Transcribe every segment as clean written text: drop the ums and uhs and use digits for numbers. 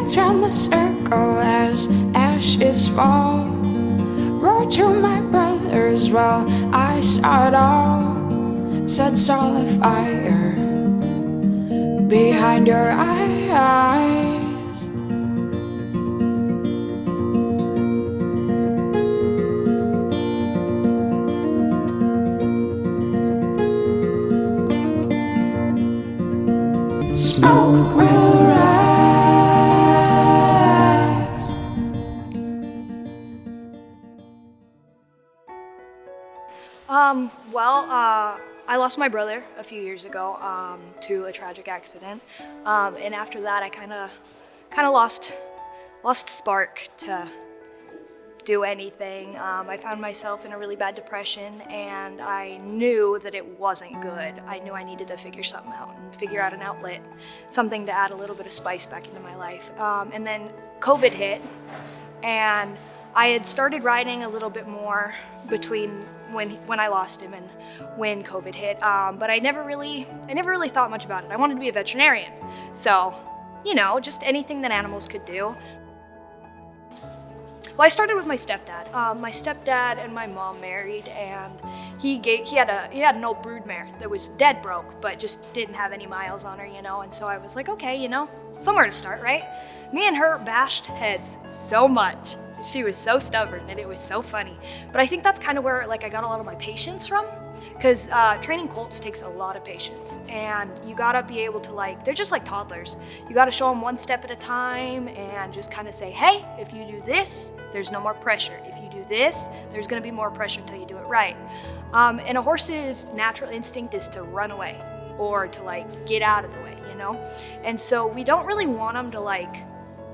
dance round the circle as ashes fall. Roar to my brothers while I saw it all. Set saw the fire behind your eyes. Smoke will rise. I lost my brother a few years ago to a tragic accident, and after that, I kind of lost spark to do anything. I found myself in a really bad depression, and I knew that it wasn't good. I knew I needed to figure something out and figure out an outlet, something to add a little bit of spice back into my life. And then COVID hit, and I had started riding a little bit more between when I lost him and when COVID hit, but I never really thought much about it. I wanted to be a veterinarian, so just anything that animals could do. Well, I started with my stepdad. My stepdad and my mom married, and he had an old broodmare that was dead broke, but just didn't have any miles on her, And so I was like, okay, somewhere to start, right? Me and her bashed heads so much. She was so stubborn, and it was so funny. But I think that's kind of where I got a lot of my patience from, because training colts takes a lot of patience, and you gotta be able to they're just like toddlers. You gotta show them one step at a time and just kind of say, hey, if you do this, there's no more pressure. If you do this, there's gonna be more pressure until you do it right. And a horse's natural instinct is to run away or to get out of the way, And so we don't really want them to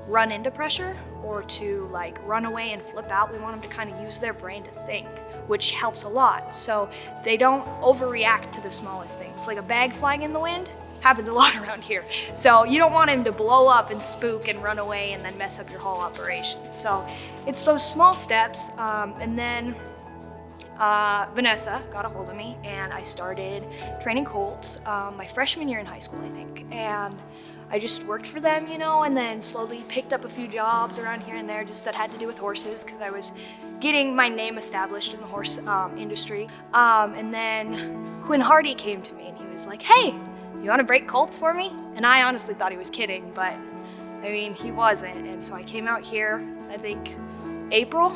run into pressure or to run away and flip out. We want them to kind of use their brain to think, which helps a lot. So they don't overreact to the smallest things. Like a bag flying in the wind happens a lot around here. So you don't want him to blow up and spook and run away and then mess up your whole operation. So it's those small steps. And then Vanessa got a hold of me, and I started training colts my freshman year in high school, I think. And I just worked for them, and then slowly picked up a few jobs around here and there just that had to do with horses, because I was getting my name established in the horse industry. And then Quinn Hardy came to me, and he was like, hey, you want to break colts for me? And I honestly thought he was kidding, but he wasn't. And so I came out here, I think April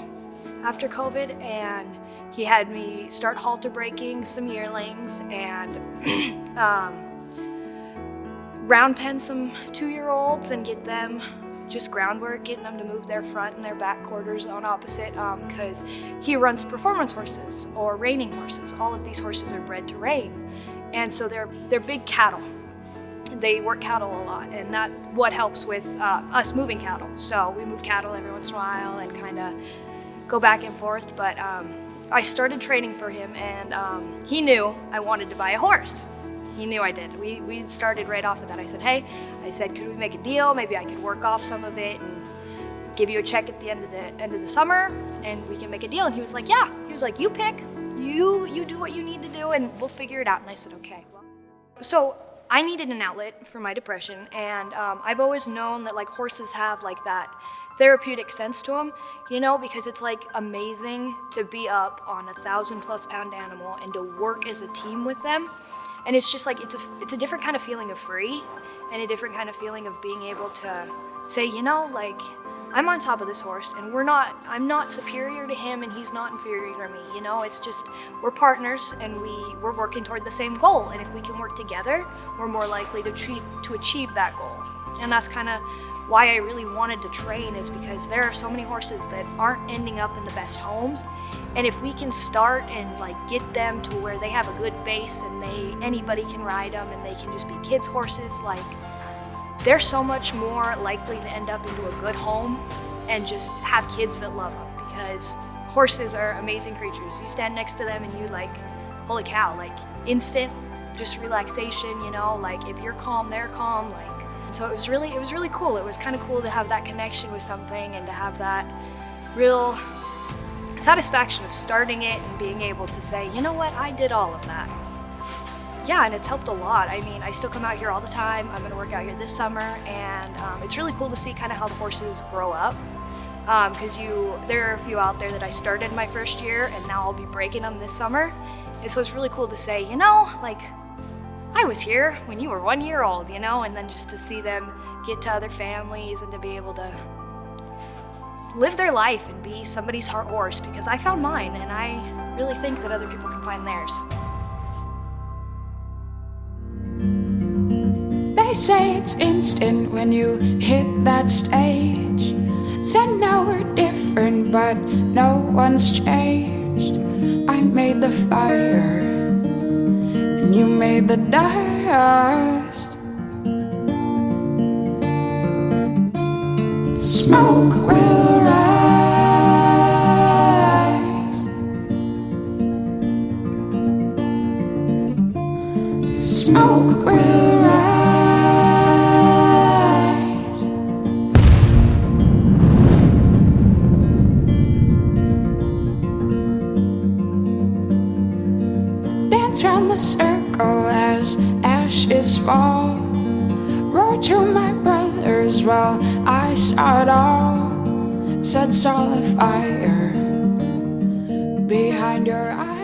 after COVID, and he had me start halter breaking some yearlings and round pen some 2-year-olds and get them just groundwork, getting them to move their front and their back quarters on opposite, because he runs performance horses or reining horses. All of these horses are bred to rein, and so they're big cattle. They work cattle a lot, and that's what helps with us moving cattle. So we move cattle every once in a while and kind of go back and forth, but I started training for him, and he knew I wanted to buy a horse. He knew I did. We started right off of that. I said, could we make a deal? Maybe I could work off some of it and give you a check at the end of the summer, and we can make a deal. And he was like, yeah. He was like, you pick, you do what you need to do, and we'll figure it out. And I said, okay. So I needed an outlet for my depression, and I've always known that horses have that therapeutic sense to them, because it's amazing to be up on a 1,000+ pound animal and to work as a team with them. And it's just it's a different kind of feeling of free, and a different kind of feeling of being able to say, I'm on top of this horse, and I'm not superior to him, and he's not inferior to me. It's just we're partners, and we're working toward the same goal. And if we can work together, we're more likely to achieve that goal. And that's kind of why I really wanted to train, is because there are so many horses that aren't ending up in the best homes. And if we can start and get them to where they have a good base and anybody can ride them and they can just be kids' horses, they're so much more likely to end up into a good home and just have kids that love them, because horses are amazing creatures. You stand next to them and you holy cow, instant just relaxation, if you're calm, they're calm, So it was really cool. It was kind of cool to have that connection with something and to have that real satisfaction of starting it and being able to say, you know what, I did all of that. Yeah, and it's helped a lot. I mean, I still come out here all the time. I'm gonna work out here this summer, and it's really cool to see kind of how the horses grow up. Because there are a few out there that I started my first year, and now I'll be breaking them this summer. And so it's really cool to say, like, I was here when you were 1 year old, and then just to see them get to other families and to be able to live their life and be somebody's heart horse, because I found mine, and I really think that other people can find theirs. They say it's instant when you hit that stage. Said now we're different, but no one's changed. I made the fire, and you made the dust. Smoke will rise. Smoke will rise. Dance round the circle as ashes fall. Roar to my brothers while I saw it all. Set saw the fire behind your eyes.